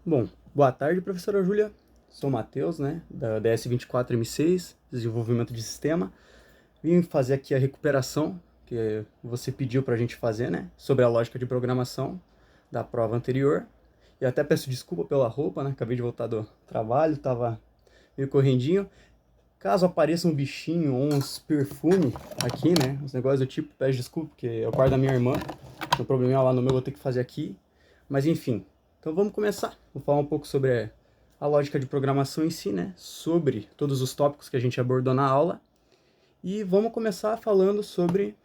Bom, boa tarde, professora Júlia. Sou o Matheus, né, da DS24M6, Desenvolvimento de Sistema. Vim fazer aqui a recuperação que você pediu para a gente fazer, né, sobre a lógica de programação da prova anterior. E até peço desculpa pela roupa, né, acabei de voltar do trabalho, tava meio correndinho. Caso apareça um bichinho ou uns perfumes aqui, né, uns negócios do tipo, peço desculpa, porque é o quarto da minha irmã. Tem um probleminha lá no meu, vou ter que fazer aqui. Mas enfim, então vamos começar. Vou falar um pouco sobre a lógica de programação em si, né? Sobre todos os tópicos que a gente abordou na aula. E vamos começar falando sobre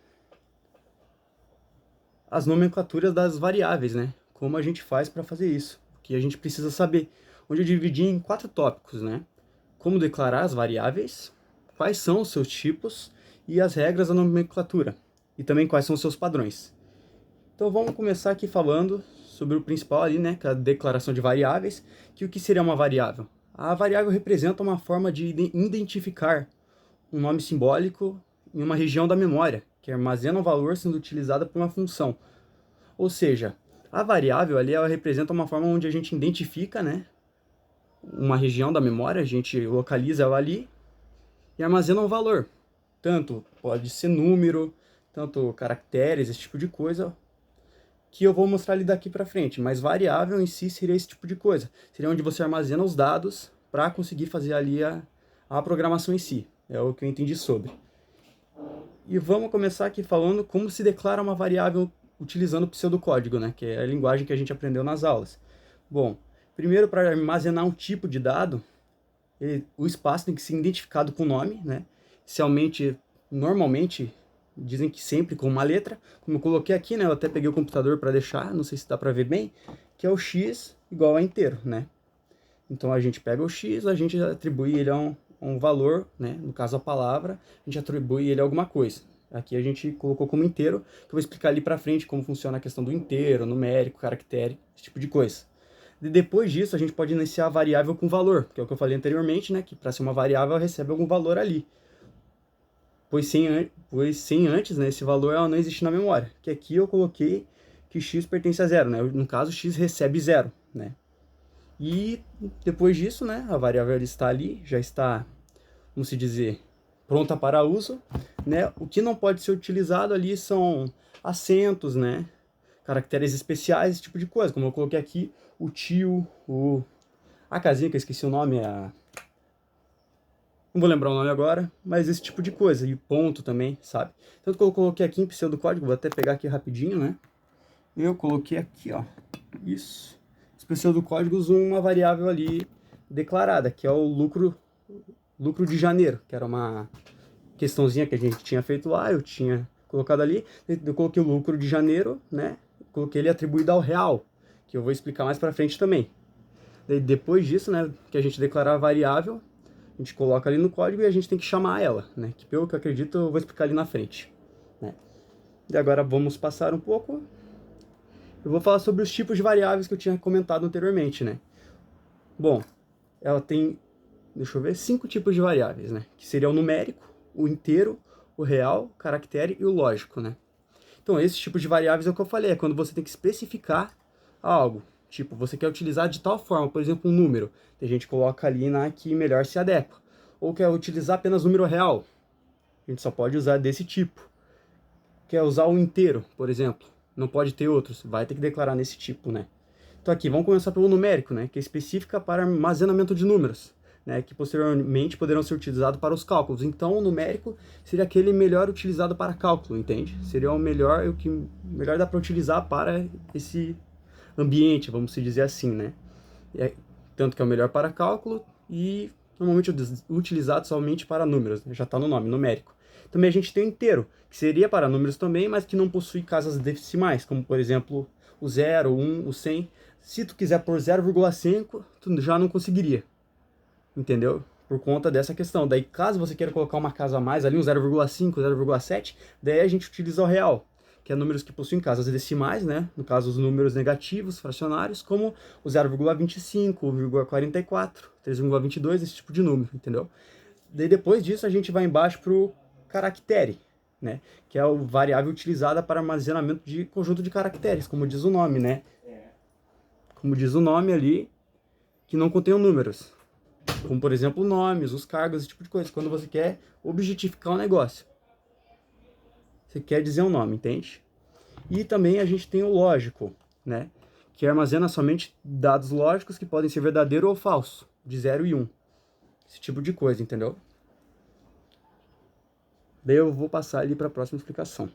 as nomenclaturas das variáveis, né? Como a gente faz para fazer isso. O que a gente precisa saber. Onde eu dividi em 4 tópicos, né? Como declarar as variáveis, quais são os seus tipos e as regras da nomenclatura. E também quais são os seus padrões. Então vamos começar aqui falando sobre o principal ali, né, que é a declaração de variáveis, que o que seria uma variável? A variável representa uma forma de identificar um nome simbólico em uma região da memória, que armazena um valor sendo utilizada por uma função. Ou seja, a variável ali ela representa uma forma onde a gente identifica, né, uma região da memória, a gente localiza ela ali e armazena um valor. Tanto pode ser número, tanto caracteres, esse tipo de coisa, que eu vou mostrar ali daqui para frente, mas variável em si seria esse tipo de coisa. Seria onde você armazena os dados para conseguir fazer ali a programação em si. É o que eu entendi sobre. E vamos começar aqui falando como se declara uma variável utilizando o pseudocódigo, né, que é a linguagem que a gente aprendeu nas aulas. Bom, primeiro para armazenar um tipo de dado, o espaço tem que ser identificado com o nome, né? Normalmente, dizem que sempre com uma letra, como eu coloquei aqui, né? Eu até peguei o computador para deixar, não sei se dá para ver bem, que é o x igual a inteiro, né? Então a gente pega o x, a gente atribui ele a um valor, né? No caso a palavra, a gente atribui ele a alguma coisa. Aqui a gente colocou como inteiro, que eu vou explicar ali para frente como funciona a questão do inteiro, numérico, caractere, esse tipo de coisa. E depois disso, a gente pode iniciar a variável com valor, que é o que eu falei anteriormente, né? Que para ser uma variável, ela recebe algum valor ali. Pois sem antes, né, esse valor ela não existe na memória. Que aqui eu coloquei que x pertence a zero, né? No caso, x recebe zero, né? E depois disso, né, a variável está ali, já está, vamos se dizer, pronta para uso, né? O que não pode ser utilizado ali são acentos, né? Caracteres especiais, esse tipo de coisa. Como eu coloquei aqui, o tio, a casinha que eu esqueci o nome, não vou lembrar o nome agora, mas esse tipo de coisa. E ponto também, sabe? Tanto que eu coloquei aqui em pseudocódigo, vou até pegar aqui rapidinho, né? Eu coloquei aqui, ó, isso. Os pseudocódigos, uma variável ali declarada, que é o lucro de janeiro, que era uma questãozinha que a gente tinha feito lá, eu tinha colocado ali. Eu coloquei o lucro de janeiro, né? Coloquei ele atribuído ao real, que eu vou explicar mais pra frente também. Depois disso, né, que a gente declarar a variável, a gente coloca ali no código e a gente tem que chamar ela, né? Que pelo que eu acredito eu vou explicar ali na frente, né? E agora vamos passar um pouco. Eu vou falar sobre os tipos de variáveis que eu tinha comentado anteriormente, né? Bom, ela tem, deixa eu ver, 5 tipos de variáveis, né? Que seria o numérico, o inteiro, o real, o caractere e o lógico, né? Então, esse tipo de variáveis é o que eu falei, é quando você tem que especificar algo. Tipo, você quer utilizar de tal forma, por exemplo, um número. A gente coloca ali na que melhor se adequa. Ou quer utilizar apenas número real. A gente só pode usar desse tipo. Quer usar o inteiro, por exemplo. Não pode ter outros. Vai ter que declarar nesse tipo, né? Então aqui, vamos começar pelo numérico, né? Que é específica para armazenamento de números. Né, que posteriormente poderão ser utilizados para os cálculos. Então, o numérico seria aquele melhor utilizado para cálculo, entende? Seria o que melhor dá para utilizar para esse ambiente, vamos dizer assim, né? Tanto que é o melhor para cálculo e normalmente utilizado somente para números, né? Já está no nome, numérico. Também a gente tem o inteiro, que seria para números também, mas que não possui casas decimais, como por exemplo o 0, o 1, o 100. Se tu quiser por 0,5, tu já não conseguiria, entendeu? Por conta dessa questão. Daí, caso você queira colocar uma casa a mais ali, um 0,5, 0,7, daí a gente utiliza o real, que é números que possuem casas decimais, né? No caso, os números negativos, fracionários, como o 0,25, 1,44, 3,22, esse tipo de número, entendeu? Daí, depois disso, a gente vai embaixo para o caractere, né? Que é a variável utilizada para armazenamento de conjunto de caracteres, como diz o nome, né? Como diz o nome ali, que não contenham números. Como, por exemplo, nomes, os cargos, esse tipo de coisa. Quando você quer objetificar um negócio. Você quer dizer um nome, entende? E também a gente tem o lógico, né? Que armazena somente dados lógicos que podem ser verdadeiro ou falso, de 0 e 1. Esse tipo de coisa, entendeu? Daí eu vou passar ali para a próxima explicação.